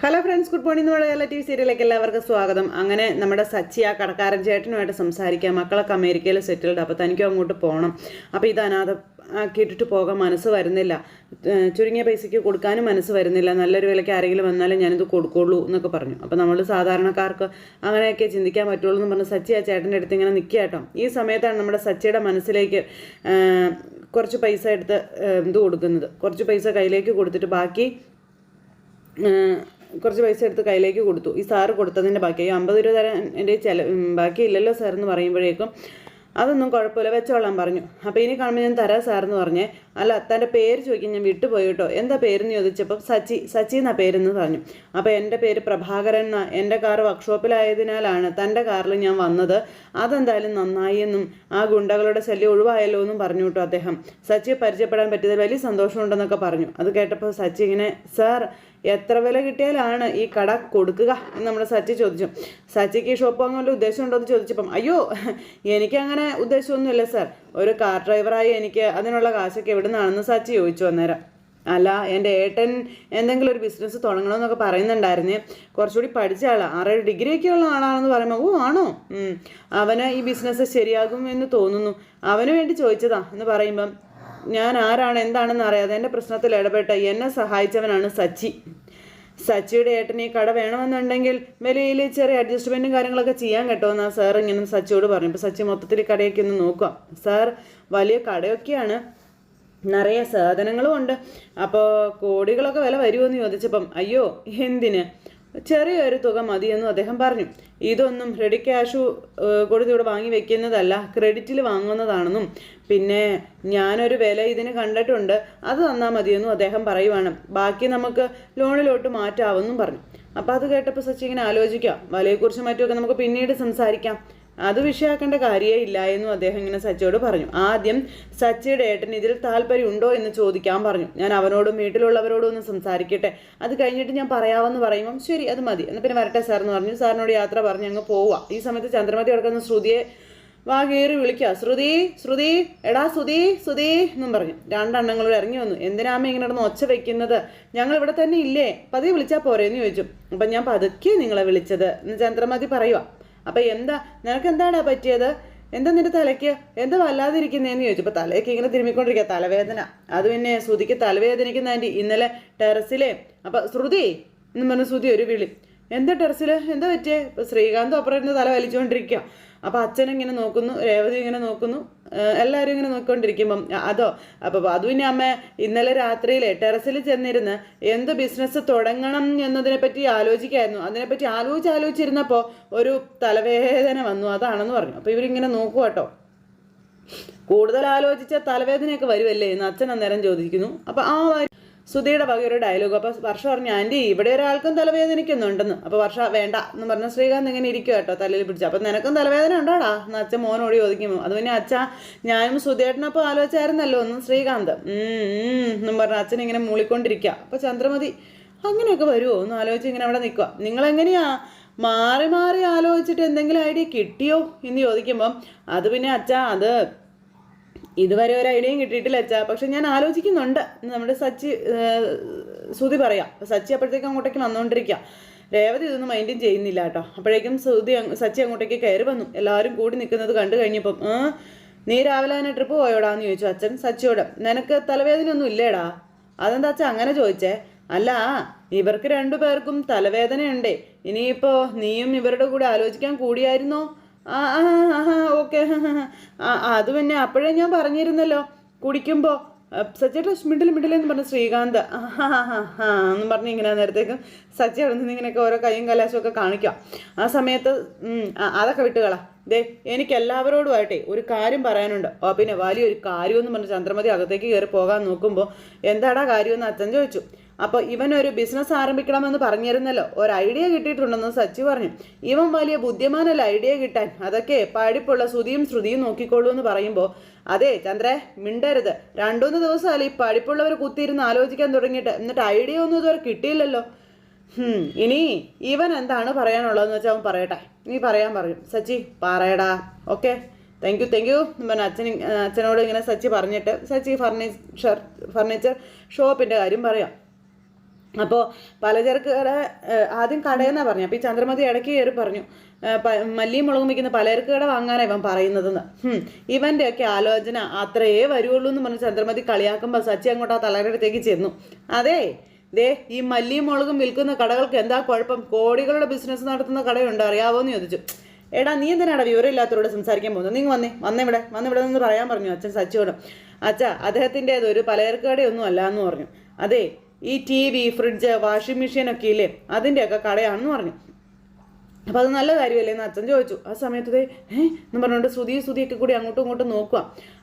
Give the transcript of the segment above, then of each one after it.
Hello friends, good morning. നമ്മുടെ reality സീരിയലിലേക്ക് എല്ലാവർക്കും സ്വാഗതം. അങ്ങനെ നമ്മുടെ സച്ചി ആ കടക്കാരൻ ചേട്ടനുമായിട്ട് സംസാരിക്കാം. മക്കളൊക്കെ അമേരിക്കയിൽ സെറ്റിൽഡ്, അപ്പോൾ തനിക്കും അങ്ങോട്ട് പോകണം. അപ്പോൾ ഇത് അനാഥ ആക്കിയിട്ടിട്ട് പോകാൻ മനസ്സ് വരുന്നില്ല, ചുരുങ്ങിയ പൈസയ്ക്ക് കൊടുക്കാനും മനസ്സ് വരുന്നില്ല, നല്ലൊരു വിലയ്ക്ക് ആരെങ്കിലും വന്നാലും ഞാനിത് കൊടുക്കുള്ളൂ എന്നൊക്കെ പറഞ്ഞു. അപ്പോൾ നമ്മൾ സാധാരണക്കാർക്ക് അങ്ങനെയൊക്കെ ചിന്തിക്കാൻ പറ്റുള്ളൂ എന്ന് പറഞ്ഞ് സച്ചി ആ ചേട്ടൻ്റെ അടുത്ത് ഇങ്ങനെ നിൽക്കുക കേട്ടോ. ഈ സമയത്താണ് നമ്മുടെ സച്ചിയുടെ മനസ്സിലേക്ക് കുറച്ച് പൈസ എടുത്ത് ഇത് കൊടുക്കുന്നത്. കുറച്ച് പൈസ കയ്യിലേക്ക് കൊടുത്തിട്ട് ബാക്കി കുറച്ച് പൈസ എടുത്ത് കയ്യിലേക്ക് കൊടുത്തു. ഈ സാറ് കൊടുത്തതിൻ്റെ ബാക്കി 50 രൂപ തരാൻ എൻ്റെ ബാക്കി ഇല്ലല്ലോ സാർ എന്ന് പറയുമ്പോഴേക്കും അതൊന്നും കുഴപ്പമില്ല, വെച്ചോളാൻ പറഞ്ഞു. അപ്പോൾ ഇനി കാണുമ്പോൾ ഞാൻ തരാം സാറെന്ന് പറഞ്ഞേ. അല്ല, തൻ്റെ പേര് ചോദിക്കാൻ ഞാൻ വിട്ടുപോയി കേട്ടോ. എന്താ പേരെന്ന് ചോദിച്ചപ്പം സച്ചി എന്നാ പേരെന്ന് പറഞ്ഞു. അപ്പോൾ എൻ്റെ പേര് പ്രഭാകരൻ എന്നാ, എൻ്റെ കാർ വർക്ക്ഷോപ്പിലായതിനാലാണ് തൻ്റെ കാറിൽ ഞാൻ വന്നത്. അതെന്തായാലും നന്നായി എന്നും ആ ഗുണ്ടകളുടെ ശല്യം ഒഴിവായല്ലോ എന്നും പറഞ്ഞു കേട്ടോ അദ്ദേഹം. സച്ചിയെ പരിചയപ്പെടാൻ പറ്റിയതിൽ വലിയ സന്തോഷമുണ്ടെന്നൊക്കെ പറഞ്ഞു. അത് കേട്ടപ്പോൾ സച്ചി ഇങ്ങനെ, സാർ എത്ര വില കിട്ടിയാലാണ് ഈ കട കൊടുക്കുക എന്ന് നമ്മുടെ സച്ചി ചോദിച്ചു. സച്ചിക്ക് ഈ ഷോപ്പ് വാങ്ങാൻ വല്ല ഉദ്ദേശമുണ്ടോ എന്ന് ചോദിച്ചപ്പം, അയ്യോ എനിക്കങ്ങനെ ഉദ്ദേശമൊന്നുമില്ല സാർ, ഒരു കാർ ഡ്രൈവറായി എനിക്ക് അതിനുള്ള കാശൊക്കെ എവിടെ നിന്നാണെന്ന് സച്ചി ചോദിച്ചു. അന്നേരം അല്ല, എൻ്റെ ഏട്ടൻ എന്തെങ്കിലും ഒരു ബിസിനസ് തുടങ്ങണമെന്നൊക്കെ പറയുന്നുണ്ടായിരുന്നേ. കുറച്ചുകൂടി പഠിച്ച ആളാണ്, 6 ഡിഗ്രിയൊക്കെ ഉള്ള ആളാണെന്ന് പറയുമ്പോൾ, ഓ ആണോ, അവന് ഈ ബിസിനസ് ശരിയാകും എന്ന് തോന്നുന്നു, അവന് വേണ്ടി ചോദിച്ചതാ എന്ന് പറയുമ്പം, ഞാൻ ആരാണ് എന്താണെന്ന് അറിയാതെ എൻ്റെ പ്രശ്നത്തിൽ ഇടപെട്ട് എന്നെ സഹായിച്ചവനാണ് സച്ചി. സച്ചിയുടെ ഏട്ടന് ഈ കട വേണമെന്നുണ്ടെങ്കിൽ വിലയിൽ ചെറിയ അഡ്ജസ്റ്റ്മെൻറ്റും കാര്യങ്ങളൊക്കെ ചെയ്യാൻ കേട്ടോ എന്നാ സാർ ഇങ്ങനെ സച്ചിയോട് പറഞ്ഞു. ഇപ്പോൾ സച്ചി മൊത്തത്തിൽ കടയൊക്കെ ഒന്ന് നോക്കുക. സാർ വലിയ കടയൊക്കെയാണ്, നിറയെ സാധനങ്ങളും ഉണ്ട്, അപ്പോൾ കോടികളൊക്കെ വില വരുമോ ചോദിച്ചപ്പം, അയ്യോ എന്തിന്, ചെറിയൊരു തുക മതിയെന്നും അദ്ദേഹം പറഞ്ഞു. ഇതൊന്നും റെഡി ക്യാഷ് കൊടുത്ത് ഇവിടെ വാങ്ങി വെക്കുന്നതല്ല, ക്രെഡിറ്റിൽ വാങ്ങുന്നതാണെന്നും പിന്നെ ഞാനൊരു വില ഇതിന് കണ്ടിട്ടുണ്ട്, അത് തന്നാൽ മതിയെന്നും അദ്ദേഹം പറയുവാണ്. ബാക്കി നമുക്ക് ലോണിലോട്ട് മാറ്റാമെന്നും പറഞ്ഞു. അപ്പോൾ അത് കേട്ടപ്പോൾ സച്ചി ഇങ്ങനെ ആലോചിക്കാം, വിലയെക്കുറിച്ചും മറ്റുമൊക്കെ നമുക്ക് പിന്നീട് സംസാരിക്കാം, അത് വിഷയമാക്കേണ്ട കാര്യമേ ഇല്ല എന്നും അദ്ദേഹം ഇങ്ങനെ സച്ചിയോട് പറഞ്ഞു. ആദ്യം സച്ചിയുടെ ഏട്ടൻ ഇതിൽ താല്പര്യമുണ്ടോ എന്ന് ചോദിക്കാൻ പറഞ്ഞു. ഞാൻ അവനോടും വീട്ടിലുള്ളവരോടും ഒന്ന് സംസാരിക്കട്ടെ, അത് കഴിഞ്ഞിട്ട് ഞാൻ പറയാമെന്ന് പറയുമ്പം ശരി അത് മതി, എന്നാൽ പിന്നെ വരട്ടെ സാർ എന്ന് പറഞ്ഞു. സാറിനോട് യാത്ര പറഞ്ഞ് അങ്ങ് പോവുക. ഈ സമയത്ത് ചന്ദ്രമതി കിടക്കുന്ന ശ്രുതിയെ വാ കയറി വിളിക്കുക, ശ്രുതി ശ്രുതി, എടാ ശ്രുതി ശ്രുതി എന്നും പറഞ്ഞു. 2 അണ്ണങ്ങളോട് ഇറങ്ങി വന്നു. എന്തിനാമ്മ ഇങ്ങനെ ഇടന്ന് ഒച്ച വെക്കുന്നത്, ഞങ്ങൾ ഇവിടെ തന്നെ ഇല്ലേ, പതിയെ വിളിച്ചാൽ പോരേന്ന് ചോദിച്ചു. അപ്പം ഞാൻ പതുക്കെ നിങ്ങളെ വിളിച്ചത് എന്ന് ചന്ദ്രമതി പറയുക. അപ്പം എന്താ നിനക്ക് എന്താടാ പറ്റിയത്, എന്താ നിന്റെ തലയ്ക്ക് എന്താ വല്ലാതിരിക്കുന്നതെന്ന് ചോദിച്ചു. അപ്പോൾ തലയൊക്കെ ഇങ്ങനെ തിരുമ്മിക്കൊണ്ടിരിക്കുക, തലവേദന. അത് പിന്നെ ശ്രുതിക്ക് തലവേദനിക്കുന്ന ആൻറ്റി ഇന്നലെ ടെറസിലെ, അപ്പം ശ്രുതി എന്ന് പറഞ്ഞ ശ്രുതി ഒരു വിളി, എന്താ ടെറസിൽ എന്താ പറ്റിയേ. ഇപ്പോൾ ശ്രീകാന്ത് അപ്പുറം തല വലിച്ചുകൊണ്ടിരിക്കുക. അപ്പോൾ അച്ഛനിങ്ങനെ നോക്കുന്നു, രേവതി ഇങ്ങനെ നോക്കുന്നു, എല്ലാവരും ഇങ്ങനെ നോക്കിക്കൊണ്ടിരിക്കുമ്പം അതോ അപ്പോൾ അത് പിന്നെ അമ്മ ഇന്നലെ രാത്രിയിലെ ടെറസിൽ ചെന്നിരുന്ന് എന്ത് ബിസിനസ് തുടങ്ങണം എന്നതിനെപ്പറ്റി ആലോചിക്കായിരുന്നു. അതിനെപ്പറ്റി ആലോചിച്ചിരുന്നപ്പോൾ ഒരു തലവേദന വന്നു, അതാണെന്ന് പറഞ്ഞു. അപ്പോൾ ഇവരിങ്ങനെ നോക്കുക കേട്ടോ. കൂടുതൽ ആലോചിച്ച തലവേദനയൊക്കെ വരുമല്ലേ എന്ന് അച്ഛൻ അന്നേരം ചോദിക്കുന്നു. അപ്പോൾ സുധിയുടെ വക ഒരു ഡയലോഗ്. അപ്പോൾ വർഷ പറഞ്ഞു, ആൻറ്റി ഇവിടെ ഒരാൾക്കും തലവേദനയ്ക്കൊന്നുണ്ടെന്ന്. അപ്പോൾ വർഷ വേണ്ട എന്ന് പറഞ്ഞ ശ്രീകാന്ത് ഇങ്ങനെ ഇരിക്കുക കേട്ടോ, തലയിൽ പിടിച്ചു. അപ്പം നിനക്കും തലവേദന ഉണ്ടോടാ എന്ന് അച്ഛൻ മോനോട് ചോദിക്കുമ്പോൾ, അത് പിന്നെ അച്ഛാ ഞാനും സുധിയേട്ടനപ്പോൾ ആലോചിച്ചായിരുന്നല്ലോ എന്ന് ശ്രീകാന്ത് എന്നും പറഞ്ഞ അച്ഛൻ ഇങ്ങനെ മൂളിക്കൊണ്ടിരിക്കുക. അപ്പോൾ ചന്ദ്രമതി അങ്ങനെയൊക്കെ വരുമോ എന്ന് ആലോചിച്ച് ഇങ്ങനെ അവിടെ നിൽക്കുക. നിങ്ങളെങ്ങനെയാ മാറി മാറി ആലോചിച്ചിട്ട് എന്തെങ്കിലും ഐഡിയ കിട്ടിയോ എന്ന് ചോദിക്കുമ്പം, അത് പിന്നെ അച്ഛാ അത് ഇതുവരെ ഒരു ഐഡിയയും കിട്ടിയിട്ടില്ല അച്ഛാ, പക്ഷെ ഞാൻ ആലോചിക്കുന്നുണ്ട് നമ്മുടെ ശ്രുതി പറയാം. സച്ചി അപ്പോഴത്തേക്കും അങ്ങോട്ടേക്ക് വന്നുകൊണ്ടിരിക്കുക. രേവതി ഇതൊന്നും മൈൻഡും ചെയ്യുന്നില്ല കേട്ടോ. അപ്പോഴേക്കും സച്ചി അങ്ങോട്ടേക്ക് കയറി വന്നു. എല്ലാവരും കൂടി നിൽക്കുന്നത് കണ്ടു കഴിഞ്ഞപ്പം, നീ രാവിലെ തന്നെ ട്രിപ്പ് പോയോടാന്ന് ചോദിച്ചു അച്ഛൻ സച്ചിയോട്. നിനക്ക് തലവേദനയൊന്നും ഇല്ലേടാ. അതെന്താ അച്ഛൻ അങ്ങനെ ചോദിച്ചേ. അല്ല, ഇവർക്ക് 2 പേർക്കും തലവേദനയുണ്ടേ, ഇനിയിപ്പോൾ നീയും ഇവരുടെ കൂടെ ആലോചിക്കാൻ കൂടിയായിരുന്നോ. ഓക്കെ, അത് പിന്നെ അപ്പോഴേ ഞാൻ പറഞ്ഞിരുന്നല്ലോ കുടിക്കുമ്പോൾ. സച്ചിയുടെ മിഡിലെന്ന് പറഞ്ഞ ശ്രീകാന്ത് എന്ന് പറഞ്ഞ് ഇങ്ങനെ നേരത്തേക്കും സച്ചി അവിടെ നിന്ന് ഇങ്ങനെയൊക്കെ ഓരോ കൈയും കലാശവും ഒക്കെ കാണിക്കാം. ആ സമയത്ത് അതൊക്കെ വിട്ടുകളാ, ദേ എനിക്ക് എല്ലാവരോടുമായിട്ടേ ഒരു കാര്യം പറയാനുണ്ട്. പിന്നെ വലിയൊരു കാര്യമെന്ന് പറഞ്ഞ് ചന്ദ്രമതി അകത്തേക്ക് കയറി പോകാൻ നോക്കുമ്പോൾ, എന്താടാ കാര്യമെന്ന് അച്ഛൻ ചോദിച്ചു. അപ്പോൾ ഇവനൊരു ബിസിനസ് ആരംഭിക്കണമെന്ന് പറഞ്ഞിരുന്നല്ലോ, ഒരു ഐഡിയ കിട്ടിയിട്ടുണ്ടെന്ന് സച്ചി പറഞ്ഞു. ഇവൻ വലിയ ബുദ്ധിമാനല്ല ഐഡിയ കിട്ടാൻ, അതൊക്കെ പഠിപ്പുള്ള ശ്രുതിയും നോക്കിക്കോളൂ എന്ന് പറയുമ്പോൾ, അതെ ചന്ദ്രേ മിണ്ടരുത്, 2-3 ദിവസമല്ല ഈ പഠിപ്പുള്ളവർ കുത്തിയിരുന്ന് ആലോചിക്കാൻ തുടങ്ങിയിട്ട്, എന്നിട്ട് ഐഡിയ ഒന്നും ഇതുവരെ കിട്ടിയില്ലല്ലോ. ഇനി ഇവൻ എന്താണ് പറയാനുള്ളതെന്ന് വെച്ചാൽ അവൻ പറയട്ടെ, നീ പറയാൻ പറയും. സച്ചി പറയടാ. ഓക്കെ, താങ്ക് യു എന്ന് പറഞ്ഞ അച്ഛനോട് ഇങ്ങനെ സച്ചി പറഞ്ഞിട്ട് സച്ചി ഫർണിച്ചർ ഷോപ്പിൻ്റെ കാര്യം പറയാം. അപ്പോൾ പലചരക്ക് കട ആദ്യം കടയെന്നാണ് പറഞ്ഞു. അപ്പോൾ ഈ ചന്ദ്രമതി ഇടയ്ക്ക് കയറി പറഞ്ഞു, മല്ലിയും മുളകും വയ്ക്കുന്ന പലചരക്ക് കട വാങ്ങാനാണ് ഇവൻ പറയുന്നതെന്ന്. ഇവൻ്റെയൊക്കെ ആലോചന അത്രയേ വരുള്ളൂ എന്ന് പറഞ്ഞ് ചന്ദ്രമതി കളിയാക്കുമ്പോൾ സച്ചി അങ്ങോട്ട് ആ തലകടത്തേക്ക് ചെന്നു. അതെ, ദേ ഈ മല്ലിയും മുളകും വിൽക്കുന്ന കടകൾക്ക് എന്താ കുഴപ്പം? കോടികളുടെ ബിസിനസ് നടത്തുന്ന കടയുണ്ട്, അറിയാവോ എന്ന് ചോദിച്ചു. എടാ നീ എന്തിനാടാ വിവരമില്ലാത്തവരോട് സംസാരിക്കാൻ പോകുന്നത്? നിങ്ങൾ വന്നിവിടെ നിന്ന് പറയാൻ പറഞ്ഞു അച്ഛൻ സച്ചിയോട്. അച്ഛാ, അദ്ദേഹത്തിൻ്റേത് ഒരു പലചരക്ക് കടയൊന്നും അല്ല എന്ന് പറഞ്ഞു. അതെ, ഈ TV, ഫ്രിഡ്ജ്, വാഷിംഗ് മെഷീനൊക്കെ ഇല്ലേ, അതിൻ്റെയൊക്കെ കടയാണെന്ന് പറഞ്ഞു. അപ്പോൾ അത് നല്ല കാര്യമല്ലേ എന്ന് അച്ഛൻ ചോദിച്ചു. ആ സമയത്ത് എന്ന് പറഞ്ഞുകൊണ്ട് ശ്രുതിയൊക്കെ കൂടി അങ്ങോട്ടും ഇങ്ങോട്ടും നോക്കുക.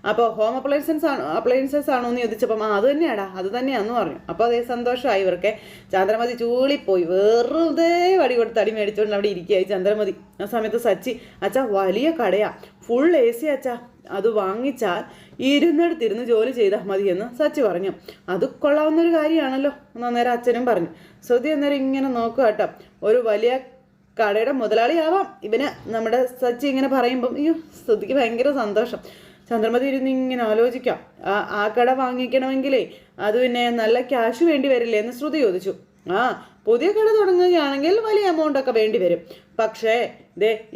അപ്പോൾ ഹോം അപ്ലയൻസസ് ആണോ എന്ന് ചോദിച്ചപ്പം അത് തന്നെയാടാ, അത് തന്നെയാണെന്ന് പറഞ്ഞു. അപ്പോൾ അതേ സന്തോഷമായി ഇവർക്ക്. ചന്ദ്രമതി ചൂളിപ്പോയി, വെറുതെ വടി കൊടുത്ത് അടി മേടിച്ചുകൊണ്ട് അവിടെ ഇരിക്കുകയായി ചന്ദ്രമതി. ആ സമയത്ത് സച്ചി, അച്ഛാ വലിയ കടയാ, ഫുൾ AC അച്ഛാ, അത് വാങ്ങിച്ചാൽ ഇരുന്നിടത്തിരുന്ന് ജോലി ചെയ്താൽ മതിയെന്ന് സച്ചി പറഞ്ഞു. അത് കൊള്ളാവുന്നൊരു കാര്യമാണല്ലോ എന്ന് അന്നേരം അച്ഛനും പറഞ്ഞു. ശ്രുതി അന്നേരം ഇങ്ങനെ നോക്കുക കേട്ടോ, ഒരു വലിയ കടയുടെ മുതലാളിയാവാം ഇവന്. നമ്മുടെ സച്ചി ഇങ്ങനെ പറയുമ്പം അയ്യോ ശ്രുതിക്ക് ഭയങ്കര സന്തോഷം. ചന്ദ്രമതി ഇരുന്ന് ഇങ്ങനെ ആലോചിക്കാം, ആ കട വാങ്ങിക്കണമെങ്കിലേ അത് പിന്നെ നല്ല ക്യാഷ് വേണ്ടി വരില്ലേ എന്ന് ശ്രുതി ചോദിച്ചു. പുതിയ കട തുടങ്ങുകയാണെങ്കിൽ വലിയ എമൗണ്ട് ഒക്കെ വേണ്ടി വരും, പക്ഷേ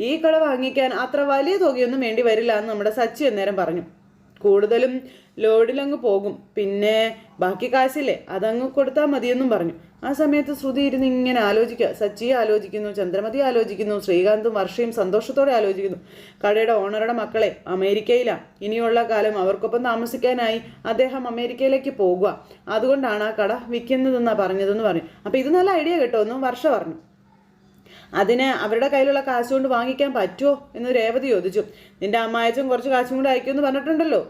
ഈ കട വാങ്ങിക്കാൻ അത്ര വലിയ തുകയൊന്നും വേണ്ടി വരില്ല എന്ന് നമ്മുടെ സച്ചി അന്നേരം പറഞ്ഞു. കൂടുതലും ലോഡിലങ്ങ് പോകും, പിന്നെ ബാക്കി കാശില്ലേ അതങ്ങ് കൊടുത്താൽ മതിയെന്നും പറഞ്ഞു. ആ സമയത്ത് ശ്രുതി ഇരുന്ന് ഇങ്ങനെ ആലോചിക്കുക. സച്ചിയെ ആലോചിക്കുന്നു, ചന്ദ്രമതി ആലോചിക്കുന്നു, ശ്രീകാന്തും വർഷയും സന്തോഷത്തോടെ ആലോചിക്കുന്നു. കടയുടെ ഓണറുടെ മക്കളെ അമേരിക്കയിലാണ്, ഇനിയുള്ള കാലം അവർക്കൊപ്പം താമസിക്കാനായി അദ്ദേഹം അമേരിക്കയിലേക്ക് പോകുക, അതുകൊണ്ടാണ് ആ കട വിൽക്കുന്നതെന്നാണ് പറഞ്ഞതെന്ന് പറഞ്ഞു. അപ്പോൾ ഇത് നല്ല ഐഡിയ കേട്ടോ എന്നും വർഷ പറഞ്ഞു. അതിന് അവരുടെ കയ്യിലുള്ള കാശ് കൊണ്ട് വാങ്ങിക്കാൻ പറ്റുമോ എന്ന് രേവതി ചോദിച്ചു. നിന്റെ അമ്മായച്ചൻ കുറച്ച് കാശും കൂടെ അയക്കുമെന്ന് പറഞ്ഞിട്ടുണ്ടല്ലോ,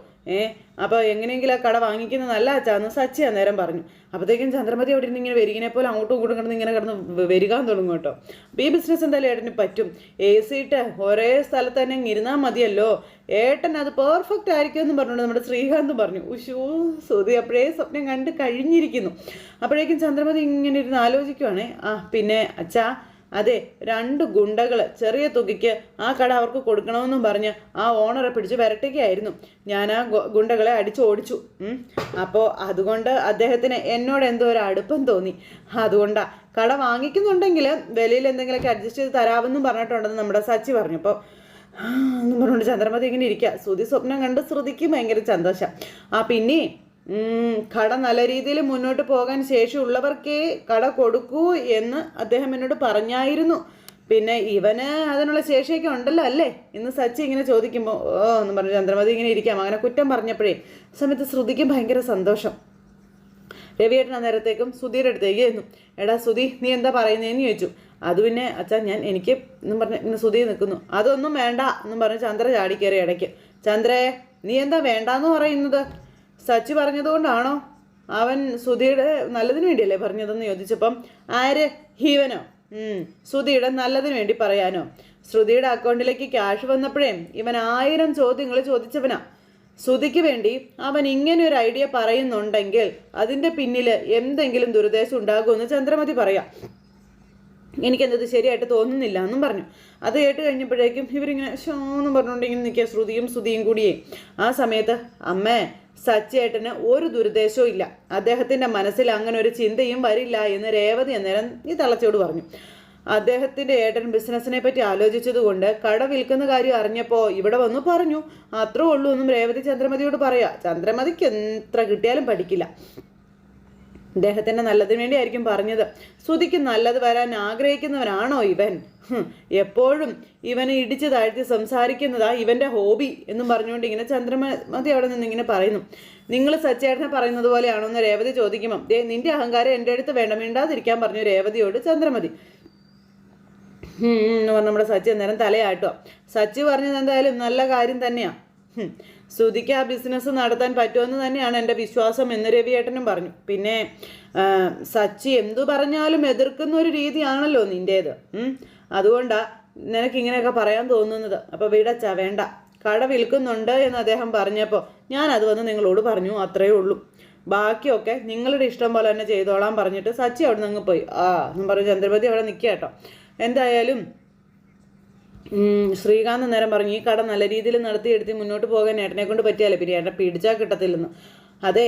അപ്പോൾ എങ്ങനെയെങ്കിലും ആ കട വാങ്ങിക്കുന്നത് നല്ല അച്ഛാന്ന് സച്ചി അന്നേരം പറഞ്ഞു. അപ്പോഴത്തേക്കും ചന്ദ്രമതി അവിടെ ഇരുന്ന് ഇങ്ങനെ വരികിനെ പോലെ അങ്ങോട്ടും ഇങ്ങോട്ടും കിടന്ന് ഇങ്ങനെ കിടന്ന് വരികാൻ തുടങ്ങും കേട്ടോ. അപ്പോൾ ഈ ബിസിനസ് എന്തായാലും ഏട്ടന് പറ്റും, AC ഇട്ട് ഒരേ സ്ഥലത്ത് തന്നെ ഇരുന്നാൽ മതിയല്ലോ, ഏട്ടൻ അത് പെർഫെക്റ്റ് ആയിരിക്കും എന്ന് പറഞ്ഞുകൊണ്ട് നമ്മുടെ ശ്രീകാന്ത് പറഞ്ഞു. ഉഷോ ശ്രുതി അപ്പോഴേ സ്വപ്നം കണ്ട് കഴിഞ്ഞിരിക്കുന്നു. അപ്പോഴേക്കും ചന്ദ്രമതി ഇങ്ങനെ ഇരുന്ന് ആലോചിക്കുവാണേ. പിന്നെ അച്ഛാ, അതെ 2 ഗുണ്ടകൾ ചെറിയ തുകയ്ക്ക് ആ കട അവർക്ക് കൊടുക്കണമെന്നും പറഞ്ഞ് ആ ഓണറെ പിടിച്ച് വരട്ടുകയായിരുന്നു. ഞാൻ ആ ഗുണ്ടകളെ ഓടിച്ചു. അപ്പോൾ അതുകൊണ്ട് അദ്ദേഹത്തിന് എന്നോട് എന്തോ ഒരു അടുപ്പം തോന്നി, അതുകൊണ്ടാണ് കട വാങ്ങിക്കുന്നുണ്ടെങ്കിൽ വിലയിൽ എന്തെങ്കിലുമൊക്കെ അഡ്ജസ്റ്റ് ചെയ്ത് തരാമെന്നും പറഞ്ഞിട്ടുണ്ടെന്ന് നമ്മുടെ സച്ചി പറഞ്ഞു. അപ്പോൾ എന്നും പറഞ്ഞുകൊണ്ട് ചന്ദ്രമതി ഇങ്ങനെ ഇരിക്കുക. ശ്രുതി സ്വപ്നം കണ്ട് ശ്രുതിക്ക് ഭയങ്കര സന്തോഷം. പിന്നെ കട നല്ല രീതിയിൽ മുന്നോട്ട് പോകാൻ ശേഷിയുള്ളവർക്കേ കട കൊടുക്കൂ എന്ന് അദ്ദേഹം എന്നോട് പറഞ്ഞായിരുന്നു. പിന്നെ ഇവന് അതിനുള്ള ശേഷിയൊക്കെ ഉണ്ടല്ലോ അല്ലേ എന്ന് സച്ചി ഇങ്ങനെ ചോദിക്കുമ്പോൾ എന്ന് പറഞ്ഞു ചന്ദ്രമതി ഇങ്ങനെ ഇരിക്കാം. അങ്ങനെ കുറ്റം പറഞ്ഞപ്പോഴേ സമയത്ത് ശ്രുതിക്ക് ഭയങ്കര സന്തോഷം. രവിയേട്ടൻ അന്നേരത്തേക്കും ശ്രുതിയുടെ അടുത്തേക്ക് ചെന്നു. എടാ ശ്രുതി, നീ എന്താ പറയുന്നതെന്ന് ചോദിച്ചു. അത് പിന്നെ അച്ഛാ എനിക്ക് എന്നും പറഞ്ഞ് ഇങ്ങനെ ശ്രുതി നിൽക്കുന്നു. അതൊന്നും വേണ്ട എന്നും പറഞ്ഞ് ചന്ദ്ര ചാടിക്കയറി ഇടയ്ക്ക്. ചന്ദ്രേ, നീ എന്താ വേണ്ടാന്ന് പറയുന്നത്? സച്ചി പറഞ്ഞതുകൊണ്ടാണോ? അവൻ ശ്രുതിയുടെ നല്ലതിന് വേണ്ടിയല്ലേ പറഞ്ഞതെന്ന് ചോദിച്ചപ്പം ആര്? ഹീവനോ? ശ്രുതിയുടെ നല്ലതിന് വേണ്ടി പറയാനോ? ശ്രുതിയുടെ അക്കൗണ്ടിലേക്ക് ക്യാഷ് വന്നപ്പോഴേ ഇവൻ 1000 ചോദ്യങ്ങൾ ചോദിച്ചവനാ. ശ്രുതിക്ക് വേണ്ടി അവൻ ഇങ്ങനെ ഒരു ഐഡിയ പറയുന്നുണ്ടെങ്കിൽ അതിൻ്റെ പിന്നിൽ എന്തെങ്കിലും ദുരുദ്ദേശം ഉണ്ടാകുമെന്ന് ചന്ദ്രമതി പറയാം. എനിക്കെന്തത് ശരിയായിട്ട് തോന്നുന്നില്ല എന്നും പറഞ്ഞു. അത് കേട്ട് കഴിഞ്ഞപ്പോഴേക്കും ഇവരിങ്ങനെ ഷോന്നും പറഞ്ഞുകൊണ്ട് ഇങ്ങനെ നിൽക്കുക, ശ്രുതിയും കൂടിയേ. ആ സമയത്ത് അമ്മേ, സച്ചിയേട്ടന് ഒരു ദുരുദ്ദേശവും ഇല്ല, അദ്ദേഹത്തിൻ്റെ മനസ്സിൽ അങ്ങനെ ഒരു ചിന്തയും വരില്ല എന്ന് രേവതി അന്നേരം ഈ തളച്ചോട് പറഞ്ഞു. അദ്ദേഹത്തിൻ്റെ ഏട്ടൻ ബിസിനസ്സിനെ പറ്റി ആലോചിച്ചതുകൊണ്ട് കട വിൽക്കുന്ന കാര്യം അറിഞ്ഞപ്പോൾ ഇവിടെ വന്നു പറഞ്ഞു, അത്രേ ഉള്ളൂ എന്നും രേവതി ചന്ദ്രമതിയോട് പറയാ. ചന്ദ്രമതിക്ക് എത്ര കിട്ടിയാലും പഠിക്കില്ല, അദ്ദേഹത്തിൻ്റെ നല്ലതിന് വേണ്ടിയായിരിക്കും പറഞ്ഞത്. ശ്രുതിക്ക് നല്ലത് വരാൻ ആഗ്രഹിക്കുന്നവനാണോ ഇവൻ? എപ്പോഴും ഇവനെ ഇടിച്ച് താഴ്ത്തി സംസാരിക്കുന്നതാ ഇവൻ്റെ ഹോബി എന്നും പറഞ്ഞുകൊണ്ട് ഇങ്ങനെ ചന്ദ്രമതി അവിടെ നിന്ന് ഇങ്ങനെ പറയുന്നു. നിങ്ങൾ സച്ചേട്ടനെ പറയുന്നത് പോലെയാണോ എന്ന് രേവതി ചോദിക്കുമ്പം നിന്റെ അഹങ്കാരം എൻ്റെ അടുത്ത് വേണ്ട, മിണ്ടാതിരിക്കാൻ പറഞ്ഞു രേവതിയോട് ചന്ദ്രമതി. എന്ന് പറഞ്ഞ് നമ്മുടെ സച്ചി അന്നേരം തലയാട്ടോ. സച്ചി പറഞ്ഞത് എന്തായാലും നല്ല കാര്യം തന്നെയാണ്. ശ്രുതിക്ക് ആ ബിസിനസ് നടത്താൻ പറ്റുമെന്ന് തന്നെയാണ് എൻ്റെ വിശ്വാസം എന്ന് രവിയേട്ടനും പറഞ്ഞു. പിന്നെ സച്ചി എന്തു പറഞ്ഞാലും എതിർക്കുന്ന ഒരു രീതിയാണല്ലോ നിൻ്റേത്, അതുകൊണ്ടാണ് നിനക്കിങ്ങനെയൊക്കെ പറയാൻ തോന്നുന്നത്. അപ്പോൾ വീടച്ചാ വേണ്ട, കട വിൽക്കുന്നുണ്ട് എന്ന് അദ്ദേഹം പറഞ്ഞപ്പോൾ ഞാൻ അത് വന്ന് നിങ്ങളോട് പറഞ്ഞു, അത്രയേ ഉള്ളൂ. ബാക്കിയൊക്കെ നിങ്ങളുടെ ഇഷ്ടം പോലെ തന്നെ ചെയ്തോളാൻ പറഞ്ഞിട്ട് സച്ചി അവിടെ നിന്ന് പോയി. എന്നും പറഞ്ഞു ചന്ദ്രമതി അവിടെ നിൽക്കുക കേട്ടോ. എന്തായാലും ശ്രീകാന്ത് നേരം പറഞ്ഞു ഈ കട നല്ല രീതിയിൽ നടത്തിയെടുത്ത് മുന്നോട്ട് പോകാൻ ഏട്ടനെ കൊണ്ട് പറ്റിയാലേ, പിന്നെ ഏട്ടനെ പിടിച്ചാൽ കിട്ടത്തില്ലെന്ന്. അതെ,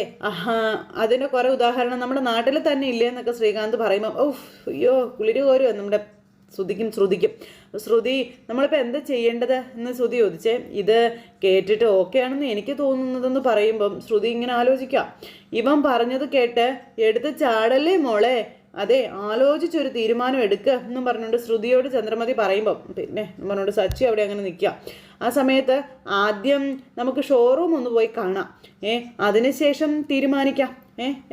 അതിൻ്റെ കുറേ ഉദാഹരണം നമ്മുടെ നാട്ടിൽ തന്നെ ഇല്ലേ എന്നൊക്കെ ശ്രീകാന്ത് പറയുമ്പോൾ ഓഹ് അയ്യോ കുളിര് കോരുമോ നമ്മുടെ ശ്രുതിക്കും. ശ്രുതി നമ്മളിപ്പോൾ എന്താ ചെയ്യേണ്ടത് എന്ന് ശ്രുതി ചോദിച്ചേ. ഇത് കേട്ടിട്ട് ഓക്കെ ആണെന്ന് എനിക്ക് തോന്നുന്നതെന്ന് പറയുമ്പം ശ്രുതി ഇങ്ങനെ ആലോചിക്കാം. ഇവൻ പറഞ്ഞത് കേട്ട് എടുത്ത് ചാടല്ലേ മോളെ, അതെ ആലോചിച്ചൊരു തീരുമാനം എടുക്കുക എന്നും പറഞ്ഞുകൊണ്ട് ശ്രുതിയോട് ചന്ദ്രമതി പറയുമ്പം പിന്നെ പറഞ്ഞുകൊണ്ട് സച്ചി അവിടെ അങ്ങനെ നിൽക്കുക. ആ സമയത്ത് ആദ്യം നമുക്ക് ഷോറൂം ഒന്ന് പോയി കാണാം, അതിനുശേഷം തീരുമാനിക്കാം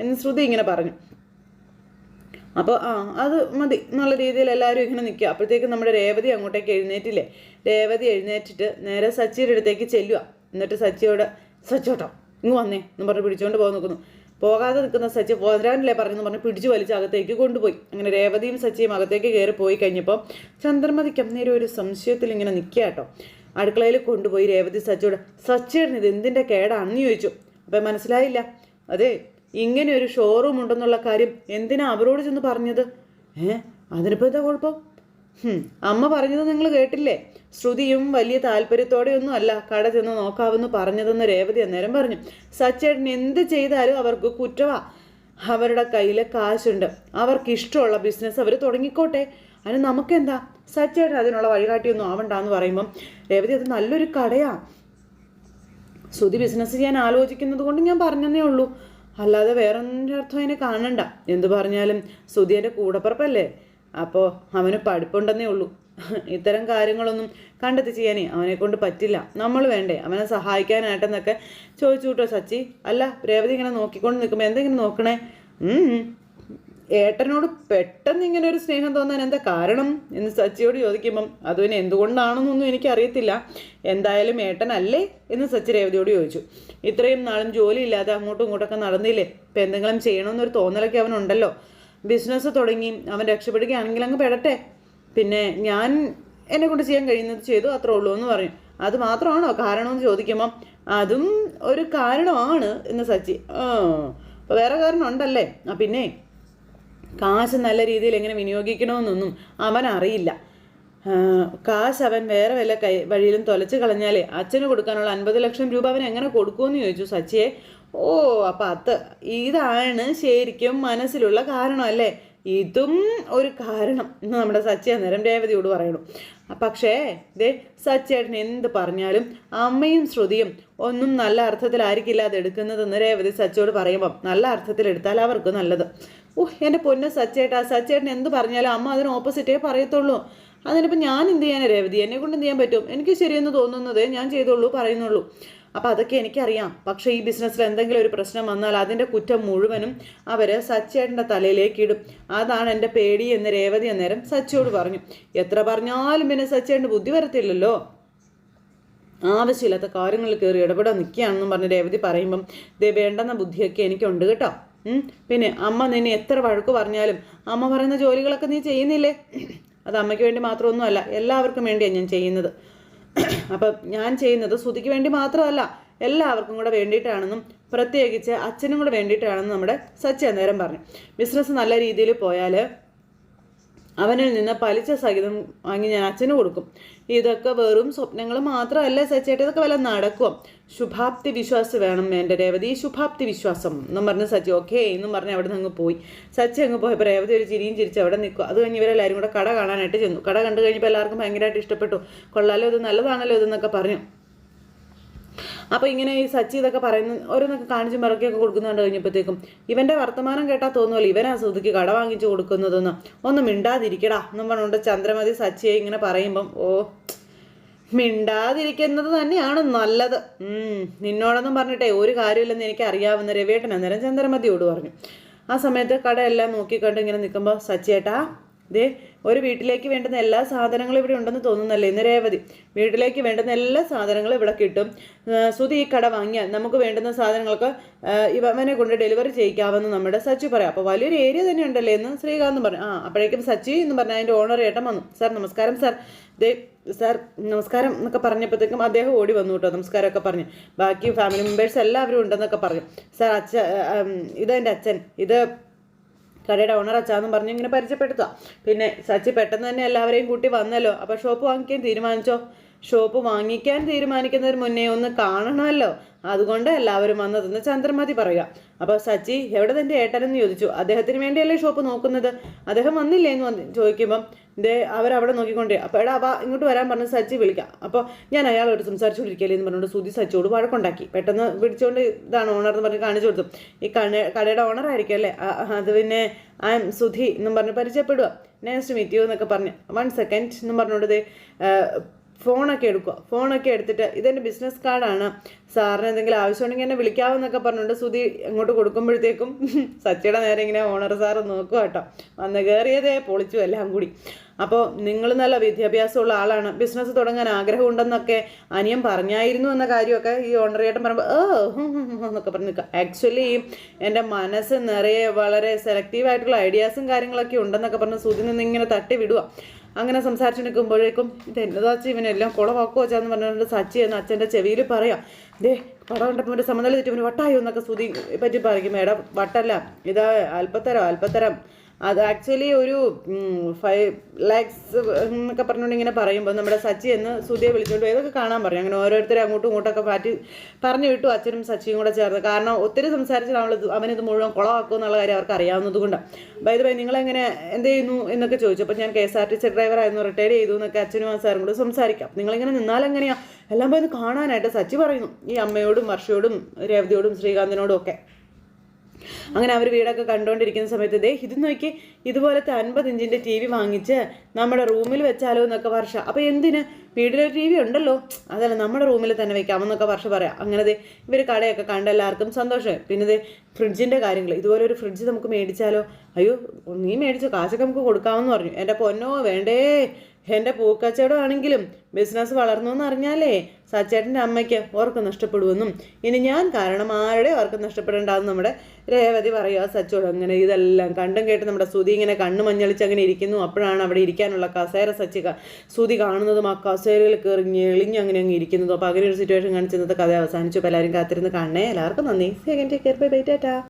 എന്ന് ശ്രുതി ഇങ്ങനെ പറഞ്ഞു. അപ്പോൾ അത് മതി എന്നുള്ള രീതിയിൽ എല്ലാവരും ഇങ്ങനെ നിൽക്കുക. അപ്പോഴത്തേക്കും നമ്മുടെ രേവതി അങ്ങോട്ടേക്ക് എഴുന്നേറ്റില്ലേ. രേവതി എഴുന്നേറ്റിട്ട് നേരെ സച്ചിയുടെ അടുത്തേക്ക് ചെല്ലുക. എന്നിട്ട് സച്ചിയോട്ടോ ഇങ്ങ് വന്നേ എന്ന് പറഞ്ഞ് പിടിച്ചുകൊണ്ട് പോകാൻ നോക്കുന്നു. പോകാതെ നിൽക്കുന്ന സച്ചി പോരാനല്ലേ പറഞ്ഞെന്ന് പറഞ്ഞ് പിടിച്ചു വലിച്ച് അകത്തേക്ക് കൊണ്ടുപോയി. അങ്ങനെ രേവതിയും സച്ചിയും അകത്തേക്ക് കയറി പോയി കഴിഞ്ഞപ്പോൾ ചന്ദ്രമതിക്ക് അന്നേരം ഒരു സംശയത്തിൽ ഇങ്ങനെ നിൽക്കുക കേട്ടോ. അടുക്കളയിൽ കൊണ്ടുപോയി രേവതി സച്ചിയുടെ ഇത് എന്തിൻ്റെ കേടാണെന്ന് ചോദിച്ചു. അപ്പം മനസ്സിലായില്ല. അതെ ഇങ്ങനെ ഒരു ഷോറൂം ഉണ്ടെന്നുള്ള കാര്യം എന്തിനാ അവരോട് ചെന്ന് പറഞ്ഞത്? അതിനിപ്പോൾ എന്താ കുഴപ്പം? അമ്മ പറഞ്ഞത് നിങ്ങൾ കേട്ടില്ലേ? ശ്രുതിയും വലിയ താല്പര്യത്തോടെയൊന്നും അല്ല കട ചെന്ന് നോക്കാമെന്ന് പറഞ്ഞതെന്ന് രേവതി അന്നേരം പറഞ്ഞു. സച്ചേട്ടൻ എന്ത് ചെയ്താലും അവർക്ക് കുറ്റവാ. അവരുടെ കയ്യിൽ കാശുണ്ട്, അവർക്ക് ഇഷ്ടമുള്ള ബിസിനസ് അവർ തുടങ്ങിക്കോട്ടെ, അതിന് നമുക്കെന്താ? സച്ചേട്ടൻ അതിനുള്ള വഴികാട്ടിയൊന്നും ആവണ്ടെന്ന് പറയുമ്പം രേവതി അത് നല്ലൊരു കടയാണ്, ശ്രുതി ബിസിനസ് ചെയ്യാൻ ആലോചിക്കുന്നത് കൊണ്ട് ഞാൻ പറഞ്ഞതേ ഉള്ളൂ, അല്ലാതെ വേറെ ഒരർത്ഥം അതിനെ കാണണ്ട. എന്തു പറഞ്ഞാലും ശ്രുതി എൻ്റെ കൂടപ്പുറപ്പല്ലേ, അപ്പോൾ അവന് പഠിപ്പുണ്ടെന്നേ ഉള്ളൂ. ഇത്തരം കാര്യങ്ങളൊന്നും കണ്ടെത്തി ചെയ്യാനേ അവനെ കൊണ്ട് പറ്റില്ല. നമ്മൾ വേണ്ടേ അവനെ സഹായിക്കാനായിട്ടെന്നൊക്കെ ചോദിച്ചു കേട്ടോ സച്ചി. അല്ല രേവതി ഇങ്ങനെ നോക്കിക്കൊണ്ട് നിൽക്കുമ്പോൾ എന്തെങ്കിലും നോക്കണേ, ഏട്ടനോട് പെട്ടെന്ന് ഇങ്ങനെ ഒരു സ്നേഹം തോന്നാൻ എന്താ കാരണം എന്ന് സച്ചിയോട് ചോദിക്കുമ്പം അതുവിനെ എന്തുകൊണ്ടാണെന്നൊന്നും എനിക്കറിയത്തില്ല, എന്തായാലും ഏട്ടനല്ലേ എന്ന് സച്ചി രേവതിയോട് ചോദിച്ചു. ഇത്രയും നാളും ജോലിയില്ലാതെ അങ്ങോട്ടും ഇങ്ങോട്ടൊക്കെ നടന്നില്ലേ, ഇപ്പം എന്തെങ്കിലും ചെയ്യണമെന്നൊരു തോന്നലൊക്കെ അവനുണ്ടല്ലോ. ബിസിനസ് തുടങ്ങി അവൻ രക്ഷപ്പെടുകയാണെങ്കിൽ അങ്ങ് പെടട്ടെ, പിന്നെ ഞാൻ എന്നെ കൊണ്ട് ചെയ്യാൻ കഴിയുന്നത് ചെയ്തു, അത്രേ ഉള്ളൂ എന്ന് പറയും. അത് മാത്രമാണോ കാരണമെന്ന് ചോദിക്കുമ്പം അതും ഒരു കാരണമാണ് എന്ന് സച്ചി. അപ്പോൾ വേറെ കാരണം ഉണ്ടല്ലേ? പിന്നെ കാശ് നല്ല രീതിയിൽ എങ്ങനെ വിനിയോഗിക്കണമെന്നൊന്നും അവൻ അറിയില്ല. കാശ് അവൻ വേറെ വല്ല വഴിയിലും തൊലച്ച് കളഞ്ഞാലേ അച്ഛന് കൊടുക്കാനുള്ള 50 ലക്ഷം രൂപ അവൻ എങ്ങനെ കൊടുക്കുമെന്ന് ചോദിച്ചു സച്ചിയെ. അപ്പം ഇതാണ് ശരിക്കും മനസ്സിലുള്ള കാരണം അല്ലേ? ഇതും ഒരു കാരണം എന്ന് നമ്മുടെ സച്ചി അന്നേരം രേവതിയോട് പറയണം. പക്ഷേ സച്ചേട്ടൻ എന്ത് പറഞ്ഞാലും അമ്മയും ശ്രുതിയും ഒന്നും നല്ല അർത്ഥത്തിലായിരിക്കില്ല അത് എടുക്കുന്നതെന്ന് രേവതി സച്ചിയോട് പറയുമ്പം നല്ല അർത്ഥത്തിലെടുത്താൽ അവർക്ക് നല്ലത്. എൻ്റെ പൊന്ന് സച്ചേട്ടൻ എന്ത് പറഞ്ഞാലും അമ്മ അതിന് ഓപ്പോസിറ്റേ പറയത്തുള്ളൂ. അതിനിപ്പോൾ ഞാൻ എന്ത് ചെയ്യാനാണ് രേവതി? എന്നെ കൊണ്ട് എന്ത് ചെയ്യാൻ പറ്റും? എനിക്ക് ശരിയെന്ന് തോന്നുന്നത് ഞാൻ ചെയ്തോളൂ പറയുന്നുള്ളൂ. അപ്പോൾ അതൊക്കെ എനിക്കറിയാം. പക്ഷേ ഈ ബിസിനസ്സിൽ എന്തെങ്കിലും ഒരു പ്രശ്നം വന്നാൽ അതിൻ്റെ കുറ്റം മുഴുവനും അവർ സച്ചേട്ടൻ്റെ തലയിലേക്ക് ഇടും. അതാണ് എൻ്റെ പേടി എന്ന് രേവതി അന്നേരം സച്ചിയോട് പറഞ്ഞു. എത്ര പറഞ്ഞാലും പിന്നെ സച്ചേട്ടന് ബുദ്ധി വരത്തില്ലല്ലോ, ആവശ്യമില്ലാത്ത കാര്യങ്ങളിൽ കയറി ഇടപെടാൻ നിൽക്കുകയാണെന്നും പറഞ്ഞ് രേവതി പറയുമ്പം വേണ്ടെന്ന ബുദ്ധിയൊക്കെ എനിക്കുണ്ട് കേട്ടോ. പിന്നെ അമ്മ നിന്നെ എത്ര വഴക്ക് പറഞ്ഞാലും അമ്മ പറയുന്ന ജോലികളൊക്കെ നീ ചെയ്യുന്നില്ലേ? അത് അമ്മയ്ക്ക് വേണ്ടി മാത്രമൊന്നുമല്ല, എല്ലാവർക്കും വേണ്ടിയാണ് ഞാൻ ചെയ്യുന്നത്. അപ്പം ഞാൻ ചെയ്യുന്നത് ശ്രുതിക്ക് വേണ്ടി മാത്രമല്ല, എല്ലാവർക്കും കൂടെ വേണ്ടിയിട്ടാണെന്നും പ്രത്യേകിച്ച് അച്ഛനും കൂടെ വേണ്ടിയിട്ടാണെന്നും നമ്മുടെ സച്ചി അന്നേരം പറഞ്ഞു. ബിസിനസ് നല്ല രീതിയിൽ പോയാൽ അവനിൽ നിന്ന് പലിശ സഹിതം വാങ്ങി ഞാൻ അച്ഛന് കൊടുക്കും. ഇതൊക്കെ വെറും സ്വപ്നങ്ങൾ മാത്രമല്ല സച്ചേട്ട, ഇതൊക്കെ വല്ല നടക്കും. ശുഭാപ്തി വിശ്വാസം വേണം എൻ്റെ രേവതി, ശുഭാപ്തി വിശ്വാസം എന്നും പറഞ്ഞ് സച്ചി ഓക്കെ എന്നും പറഞ്ഞ് അവിടെ നിന്ന് അങ്ങ് പോയി. സച്ചി അങ്ങ് പോയപ്പോൾ രേവതി ഒരു ചിരിയും ചിരിച്ച് അവിടെ നിൽക്കും. അത് കഴിഞ്ഞ് ഇവരെല്ലാവരും കൂടെ കട കാണാനായിട്ട് ചെന്നു. കട കണ്ടു കഴിഞ്ഞപ്പോൾ എല്ലാവർക്കും ഭയങ്കരമായിട്ട് ഇഷ്ടപ്പെട്ടു. കൊള്ളാലോ, ഇത് നല്ലതാണല്ലോ ഇതെന്നൊക്കെ പറഞ്ഞു. അപ്പോൾ ഇങ്ങനെ ഈ സച്ചി ഇതൊക്കെ പറയുന്ന ഓരോന്നൊക്കെ കാണിച്ചും പറക്കൊക്കെ കൊടുക്കുന്നുണ്ട്. കഴിഞ്ഞപ്പോഴത്തേക്കും ഇവൻ്റെ വർത്തമാനം കേട്ടാൽ തോന്നുമല്ലോ ഇവനാ ശ്രുതിക്ക് കട വാങ്ങിച്ചു കൊടുക്കുന്നതെന്ന്. ഒന്ന് മിണ്ടാതിരിക്കടാ എന്നും പറഞ്ഞുകൊണ്ട് ചന്ദ്രമതി സച്ചിയെ ഇങ്ങനെ പറയുമ്പം മിണ്ടാതിരിക്കുന്നത് തന്നെയാണ് നല്ലത്. നിന്നോടൊന്നും പറഞ്ഞിട്ടേ ഒരു കാര്യമില്ലെന്ന് എനിക്ക് അറിയാവുന്ന രവിയേട്ടൻ അന്നേരം ചന്ദ്രമതിയോട് പറഞ്ഞു. ആ സമയത്ത് കടയെല്ലാം നോക്കിക്കണ്ട് ഇങ്ങനെ നിൽക്കുമ്പോൾ സച്ചിയേട്ടാ ഒരു വീട്ടിലേക്ക് വേണ്ടുന്ന എല്ലാ സാധനങ്ങളും ഇവിടെ ഉണ്ടെന്ന് തോന്നുന്നല്ലേ ഇന്ന് രേവതി? വീട്ടിലേക്ക് വേണ്ടുന്ന എല്ലാ സാധനങ്ങളും ഇവിടെ കിട്ടും. ശ്രുതി ഈ കട വാങ്ങിയാൽ നമുക്ക് വേണ്ടുന്ന സാധനങ്ങൾക്ക് ഇവനെ കൊണ്ട് ഡെലിവറി ചെയ്യിക്കാമെന്ന് നമ്മുടെ സച്ചി പറയാം. അപ്പോൾ വലിയൊരു ഏരിയ തന്നെ ഉണ്ടല്ലേ എന്ന് ശ്രീകാന്ത് പറഞ്ഞു. അപ്പോഴേക്കും സച്ചി എന്ന് പറഞ്ഞാൽ അതിൻ്റെ ഓണർ ഏട്ടൻ വന്നു. സാർ നമസ്കാരം സാർ, സാർ നമസ്കാരം എന്നൊക്കെ പറഞ്ഞപ്പോഴത്തേക്കും അദ്ദേഹം ഓടി വന്നു കേട്ടോ. നമസ്കാരമൊക്കെ പറഞ്ഞു. ബാക്കി ഫാമിലി മെമ്പേഴ്സ് എല്ലാവരും ഉണ്ടെന്നൊക്കെ പറഞ്ഞു. സാർ ഇതെൻ്റെ അച്ഛൻ, ഇത് കടയുടെ ഓണർ അച്ചാന്നും പറഞ്ഞ് ഇങ്ങനെ പരിചയപ്പെടുത്തുക. പിന്നെ സച്ചി പെട്ടെന്ന് തന്നെ എല്ലാവരെയും കൂട്ടി വന്നല്ലോ. അപ്പോൾ ഷോപ്പ് വാങ്ങിക്കാൻ തീരുമാനിച്ചോ? ഷോപ്പ് വാങ്ങിക്കാൻ തീരുമാനിക്കുന്നതിന് മുന്നേ ഒന്ന് കാണണമല്ലോ, അതുകൊണ്ട് എല്ലാവരും വന്നതെന്ന് ചന്ദ്രമതി പറയുക. അപ്പോൾ സച്ചി എവിടെ തൻ്റെ ഏട്ടനെന്ന് ചോദിച്ചു. അദ്ദേഹത്തിന് വേണ്ടിയല്ലേ ഷോപ്പ് നോക്കുന്നത്, അദ്ദേഹം വന്നില്ലേ എന്ന് ചോദിക്കുമ്പം അവരവിടെ നോക്കിക്കൊണ്ടേ. അപ്പോൾ എടാ വാ ഇങ്ങോട്ട് വരാൻ പറഞ്ഞ് സച്ചി വിളിക്കാം. അപ്പോൾ ഞാൻ അയാളോട് സംസാരിച്ചുകൊണ്ടിരിക്കല്ലേ എന്ന് പറഞ്ഞുകൊണ്ട് സുധി സച്ചിയോട് വഴക്കുണ്ടാക്കി. പെട്ടെന്ന് പിടിച്ചുകൊണ്ട് ഇതാണ് ഓണർ എന്ന് പറഞ്ഞ് കാണിച്ചു കൊടുത്തു. ഈ കടയുടെ ഓണർ ആയിരിക്കും അല്ലേ, അത് പിന്നെ ഐ എം സുധി എന്നും പറഞ്ഞ് പരിചയപ്പെടുക. നൈസ് ടു മീറ്റ് യു എന്നൊക്കെ പറഞ്ഞ് 1 സെക്കൻഡ് എന്നും പറഞ്ഞുകൊണ്ട് ഫോണൊക്കെ എടുക്കുക. ഫോണൊക്കെ എടുത്തിട്ട് ഇതെൻ്റെ ബിസിനസ് കാർഡാണ്, സാറിന് എന്തെങ്കിലും ആവശ്യമുണ്ടെങ്കിൽ എന്നെ വിളിക്കാമെന്നൊക്കെ പറഞ്ഞുകൊണ്ട് സുധി അങ്ങോട്ട് കൊടുക്കുമ്പോഴത്തേക്കും സച്ചിയുടെ നേരെ ഇങ്ങനെ ഓണർ സാറ് നോക്കുക കേട്ടോ. വന്ന് കയറിയതേ പൊളിച്ചു എല്ലാം കൂടി. അപ്പോൾ നിങ്ങൾ നല്ല വിദ്യാഭ്യാസമുള്ള ആളാണ്, ബിസിനസ് തുടങ്ങാൻ ആഗ്രഹമുണ്ടെന്നൊക്കെ അനിയൻ പറഞ്ഞായിരുന്നു എന്ന കാര്യമൊക്കെ ഈ ഓണറേട്ടൻ പറയുമ്പോൾ എന്നൊക്കെ പറഞ്ഞു നിൽക്കുക. ആക്ച്വലി എൻ്റെ മനസ്സ് നിറയെ വളരെ സെലക്റ്റീവായിട്ടുള്ള ഐഡിയാസും കാര്യങ്ങളൊക്കെ ഉണ്ടെന്നൊക്കെ പറഞ്ഞ് സുധി നിന്ന് ഇങ്ങനെ തട്ടി വിടുക. അങ്ങനെ സംസാരിച്ചു നിൽക്കുമ്പോഴേക്കും ഇത് എന്നതാച്ച് ഇവനെല്ലാം കുളവാക്കോ വെച്ചാന്ന് പറഞ്ഞുകൊണ്ട് സച്ചി എന്ന് അച്ഛൻ്റെ ചെവിയിൽ പറയാം. പടം കണ്ടപ്പോൾ ഇവൻ്റെ സമനില തെറ്റി ഇവന് വട്ടായോ എന്നൊക്കെ സുധി പറ്റി പറയും. മേഡം വട്ടല്ല, ഇതാ അല്പത്തരം അത് ആക്ച്വലി ഒരു 5 lakhs എന്നൊക്കെ പറഞ്ഞുകൊണ്ട് ഇങ്ങനെ പറയുമ്പോൾ നമ്മുടെ സച്ചി എന്ന് സുധിയെ വിളിച്ചുകൊണ്ട് ഏതൊക്കെ കാണാൻ പറയും. അങ്ങനെ ഓരോരുത്തരും അങ്ങോട്ടും ഇങ്ങോട്ടൊക്കെ മാറ്റി പറഞ്ഞു വിട്ടു, അച്ഛനും സച്ചിയും കൂടെ ചേർന്ന്. കാരണം ഒത്തിരി സംസാരിച്ചാൽ അവനിത് മുഴുവൻ കുളമാക്കും എന്നുള്ള കാര്യം അവർക്ക് അറിയാവുന്നത് കൊണ്ട്. ബൈ നിങ്ങളെങ്ങനെ എന്ത് ചെയ്യുന്നു എന്നൊക്കെ ചോദിച്ചു. അപ്പോൾ ഞാൻ KSRTC ഡ്രൈവറായിരുന്നു, റിട്ടയർ ചെയ്തു എന്നൊക്കെ അച്ഛനും സാറും കൂടെ സംസാരിക്കാം. നിങ്ങളിങ്ങനെ നിന്നാലെങ്ങനെയാണ് എല്ലാം പോയി കാണാനായിട്ട് സച്ചി പറയുന്നു. ഈ അമ്മയോടും വർഷയോടും രേവതിയോടും ശ്രീകാന്തിനോടും ഒക്കെ. അങ്ങനെ അവർ വീടൊക്കെ കണ്ടുകൊണ്ടിരിക്കുന്ന സമയത്ത് ഇത് നോക്കി, ഇതുപോലത്തെ 50 ഇഞ്ചിൻ്റെ TV വാങ്ങിച്ച് നമ്മുടെ റൂമിൽ വെച്ചാലോ എന്നൊക്കെ വർഷ. അപ്പോൾ എന്തിന്, വീട്ടിലൊരു TV ഉണ്ടല്ലോ, അതല്ല നമ്മുടെ റൂമിൽ തന്നെ വെക്കാമെന്നൊക്കെ വർഷ പറയാം. അങ്ങനെ ഇവർ കടയൊക്കെ കണ്ട് എല്ലാവർക്കും സന്തോഷമായി. പിന്നെ ഫ്രിഡ്ജിൻ്റെ കാര്യങ്ങൾ, ഇതുപോലെ ഒരു ഫ്രിഡ്ജ് നമുക്ക് മേടിച്ചാലോ, അയ്യോ നീ മേടിച്ചോ, കാശൊക്കെ നമുക്ക് കൊടുക്കാമെന്ന് പറഞ്ഞു. എൻ്റെ പൊന്നോ വേണ്ടേ, എൻ്റെ പൂക്കച്ചവടം ആണെങ്കിലും ബിസിനസ് വളർന്നു എന്ന് അറിഞ്ഞാലേ സച്ചേട്ടൻ്റെ അമ്മയ്ക്ക് ഓർക്ക് നഷ്ടപ്പെടുമെന്നും ഇനി ഞാൻ കാരണം ആരുടെ ഓർക്ക് നഷ്ടപ്പെടേണ്ടെന്ന് നമ്മുടെ രേവതി പറയുക സച്ചോട്. അങ്ങനെ ഇതെല്ലാം കണ്ടും കേട്ട് നമ്മുടെ സുധി ഇങ്ങനെ കണ്ണ് മഞ്ഞളിച്ച് അങ്ങനെ ഇരിക്കുന്നു. അപ്പോഴാണ് അവിടെ ഇരിക്കാനുള്ള കസേര സുധി കാണുന്നതും ആ കസേരയിൽ കയറി ഞെളിഞ്ഞ് അങ്ങനെ അങ്ങ് ഇരിക്കുന്നതും. അപ്പോൾ അങ്ങനെ ഒരു സിറ്റുവേഷൻ കാണിച്ചിരുന്നത് കഥ അവസാനിച്ചു. അപ്പോൾ എല്ലാവരും കാത്തിരുന്ന് കാണണേ. എല്ലാവർക്കും നന്ദി. Second take care, bye bye, Tata.